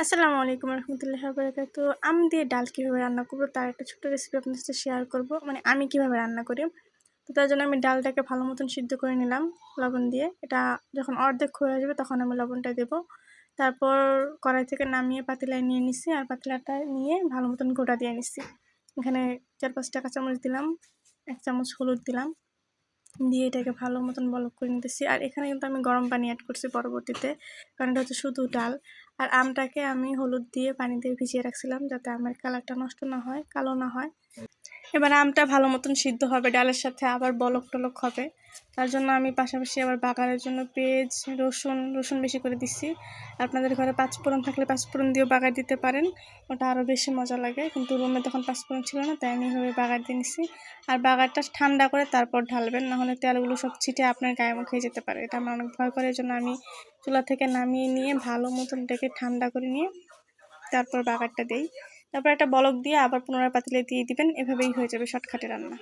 আসসালামু আলাইকুম রহমতুল্লাহি ওয়া বারাকাতুহু। আম দিয়ে ডাল কীভাবে রান্না করব তার একটা ছোট্ট রেসিপি আপনাদের সাথে শেয়ার করব। মানে আমি কিভাবে রান্না করি। তো তার জন্য আমি ডালটাকে ভালো মতন সিদ্ধ করে নিলাম লবণ দিয়ে। এটা যখন অর্ধেক হয়ে আসবে তখন আমি লবণটা দেব। তারপর কড়াই থেকে নামিয়ে পাতিলায় নিয়ে নিচ্ছি, আর পাতিলাটা নিয়ে ভালো মতন গোটা দিয়ে নিচ্ছি। এখানে 4-5টা কাঁচামরিচ দিলাম, 1 চামচ হলুদ দিলাম, দিয়ে এটাকে ভালো মতন বলক করে নিতেছি। আর এখানে কিন্তু আমি গরম পানি অ্যাড করছি পরবর্তীতে, কারণ এটা হচ্ছে শুধু ডাল। আর আমটাকে আমি হলুদ দিয়ে পানি দিয়ে ভিজিয়ে রাখছিলাম যাতে আমের কালারটা নষ্ট না হয়, কালো না হয়। এবার আমটা ভালো মতন সিদ্ধ হবে ডালের সাথে, আবার বলক টলক হবে। তার জন্য আমি পাশাপাশি আবার বাগারের জন্য পেঁয়াজ রসুন বেশি করে দিচ্ছি। আপনাদের ঘরে পাঁচফোড়ন থাকলে পাঁচফোড়ন দিয়েও বাগার দিতে পারেন, ওটা আরও বেশি মজা লাগে। কিন্তু রুমে তখন পাঁচফোড়ন ছিল না, তাই আমি এভাবে বাগার দিয়ে নিচ্ছি। আর বাগারটা ঠান্ডা করে তারপর ঢালবেন, নাহলে তেলগুলো সব ছিটে আপনার গায়ে মুখে যেতে পারে। এটা আমার অনেক ভয় করে, এই জন্য আমি চুলা থেকে নামিয়ে নিয়ে ভালো মতন এটাকে ঠান্ডা করে নিয়ে তারপর বাগারটা দিই। তারপর একটা বলক দিয়ে আবার পুনরায় পাতিলে দিয়ে দিবেন। এভাবেই হয়ে যাবে শর্টকাটে রান্না।